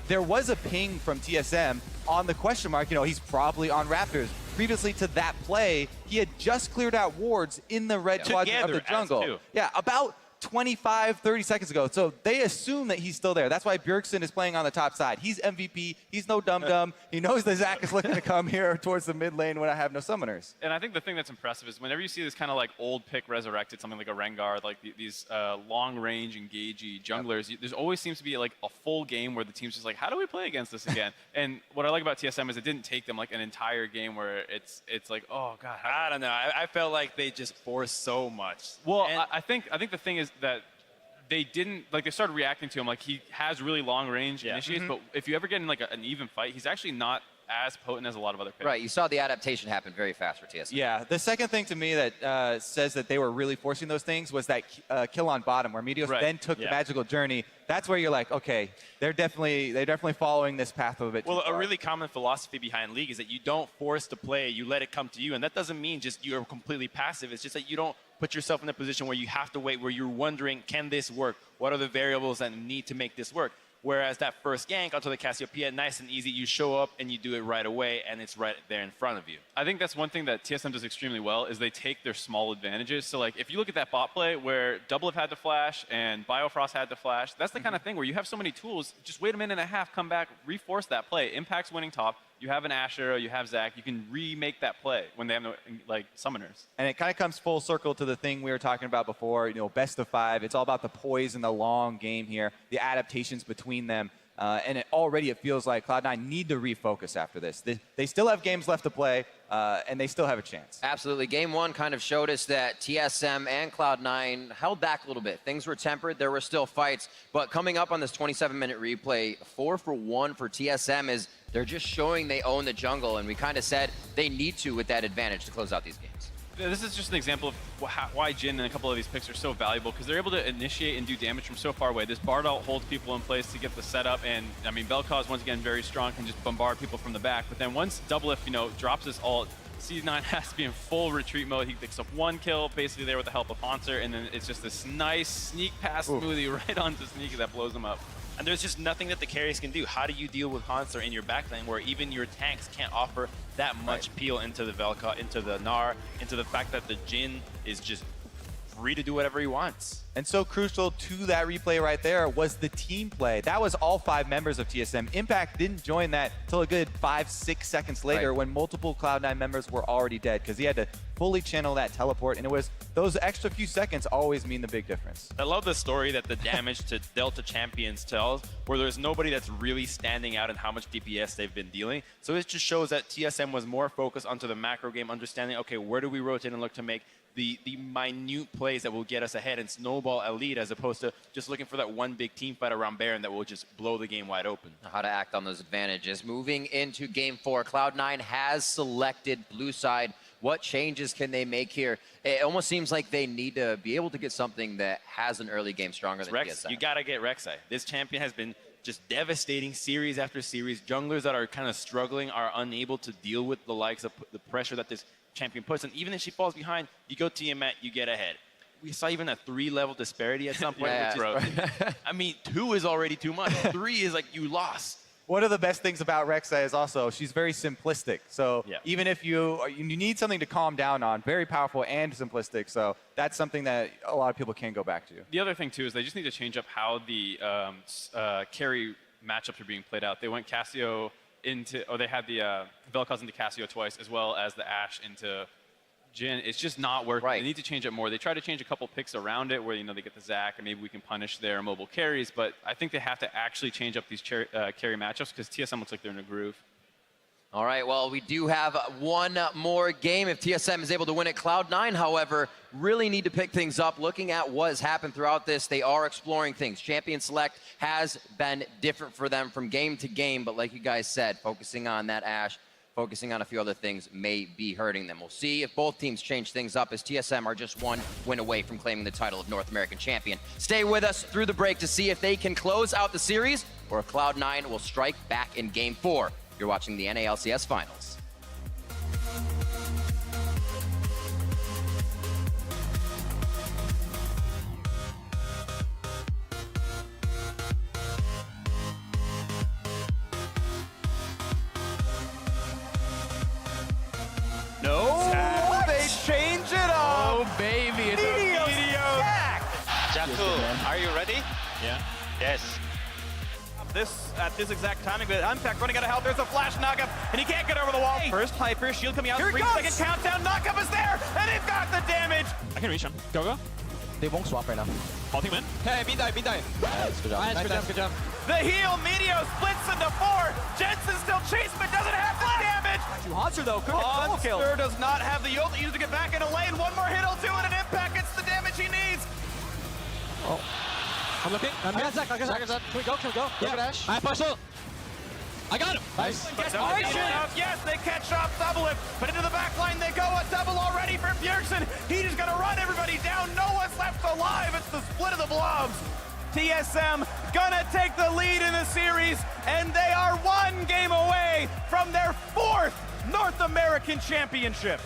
There was a ping from TSM on the question mark. You know, he's probably on Raptors. Previously to that play, he had just cleared out wards in the red quadrant of the jungle. Yeah, about 25, 30 seconds ago. So they assume that he's still there. That's why Bjergsen is playing on the top side. He's MVP. He's no dum-dum. He knows that Zach is looking to come here towards the mid lane when I have no summoners. And I think the thing that's impressive is whenever you see this kind of like old pick resurrected, something like a Rengar, like these long-range, engagey junglers, there's always seems to be like a full game where the team's just like, how do we play against this again? And what I like about TSM is it didn't take them like an entire game where it's like, oh, God. I don't know. I felt like they just forced so much. Well, I think the thing is that they didn't, like, they started reacting to him like he has really long range initiates, but if you ever get in like an even fight, he's actually not as potent as a lot of other picks. Right, you saw the adaptation happen very fast for TSM. Yeah, the second thing to me that says that they were really forcing those things was that kill on bottom, where Meteos then took the magical journey. That's where you're like, okay, they're definitely following this path a bit too Well, far. a really common philosophy behind League is that you don't force the play, you let it come to you, and that doesn't mean just you're completely passive. It's just that you don't put yourself in a position where you have to wait, where you're wondering, can this work? What are the variables that need to make this work? Whereas that first gank onto the Cassiopeia, nice and easy, you show up and you do it right away, and it's right there in front of you. I think that's one thing that TSM does extremely well is they take their small advantages. So like if you look at that bot play where Doublelift had to flash and Biofrost had to flash, that's the kind of thing where you have so many tools, just wait a minute and a half, come back, reforce that play. Impact's winning top. You have an Asher, you have Zach, you can remake that play when they have no like summoners. And it kind of comes full circle to the thing we were talking about before, you know, best of 5. It's all about the poise and the long game here, the adaptations between them. And already it feels like Cloud9 need to refocus after this. They still have games left to play, and they still have a chance. Absolutely. Game 1 kind of showed us that TSM and Cloud9 held back a little bit. Things were tempered. There were still fights. But coming up on this 27-minute replay, 4 for 1 for TSM is they're just showing they own the jungle. And we kind of said they need to with that advantage to close out these games. This is just an example of why Jin and a couple of these picks are so valuable, because they're able to initiate and do damage from so far away. This Bard ult holds people in place to get the setup, and I mean, Vel'Koz, once again, very strong, can just bombard people from the back. But then once Doublelift, drops his ult, C9 has to be in full retreat mode. He picks up 1 kill, basically there with the help of Haunter, and then it's just this nice sneak pass smoothie right onto Sneaky that blows him up. And there's just nothing that the carries can do. How do you deal with Haunter in your backline where even your tanks can't offer that much peel into the Vel'Koz, into the Gnar, into the fact that the Jin is just free to do whatever he wants. And so crucial to that replay right there was the team play. That was all 5 members of TSM. Impact didn't join that till a good 5-6 seconds later when multiple Cloud9 members were already dead because he had to fully channel that teleport, and it was those extra few seconds always mean the big difference. I love the story that the damage to Delta champions tells, where there's nobody that's really standing out in how much DPS they've been dealing. So it just shows that TSM was more focused onto the macro game, understanding, okay, where do we rotate and look to make the minute plays that will get us ahead and snowball a lead, as opposed to just looking for that one big team fight around Baron that will just blow the game wide open. How to act on those advantages. Moving into game 4, Cloud9 has selected blue side. What changes can they make here? It almost seems like they need to be able to get something that has an early game stronger than Rex, TSM. you gotta get Rek'Sai. This champion has been just devastating series after series. Junglers that are kind of struggling are unable to deal with the likes of the pressure that this champion puts. And even if she falls behind, you go Tiamat, you get ahead. We saw even a 3-level disparity at some point. I mean, 2 is already too much. 3 is like you lost. One of the best things about Rek'Sai is also she's very simplistic. So even if you need something to calm down on, very powerful and simplistic. So that's something that a lot of people can go back to. The other thing, too, is they just need to change up how the carry matchups are being played out. They went Cassio into, or they had the Vel'Koz into Cassio twice, as well as the Ashe into Jin. It's just not working. They need to change it more. They try to change a couple picks around it where, they get the Zac and maybe we can punish their mobile carries, but I think they have to actually change up these carry matchups because TSM looks like they're in a groove. All right, well, we do have one more game if TSM is able to win it. Cloud9, however, really need to pick things up. Looking at what has happened throughout this, they are exploring things. Champion select has been different for them from game to game, but like you guys said, focusing on that Ashe, focusing on a few other things may be hurting them. We'll see if both teams change things up, as TSM are just 1 win away from claiming the title of North American champion. Stay with us through the break to see if they can close out the series or if Cloud9 will strike back in game 4. You're watching the NALCS Finals. They change it up. Oh, baby. It's Jakku, are you ready? Yeah. Yes. At this exact timing, but Impact running out of help. There's a flash knockup, and he can't get over the wall. First Hyper, shield coming out. 3-second countdown. Knockup is there, and they've got the damage. I can reach him. Go. They won't swap right now. Halting him in. Hey, mid dive. Nice, good job. The heal, Meteor splits into 4. Jensen still chasing, but doesn't have the damage. Haunter though, could have double kill. Monster does not have the ult. He needs to get back in a lane. One more hit will do it, and Impact gets the damage he needs. Oh. I'm looking. I got Zac. Can we go? Yeah. Look at Ashe. I push ult. I got him. Nice. Yes, they catch off Doublelift, but into the back line they go. A double already for Bjergsen. He's just gonna run everybody down. No one's left alive. It's the split of the blobs. TSM gonna take the lead in the series, and they are 1 game away from their 4th North American Championship.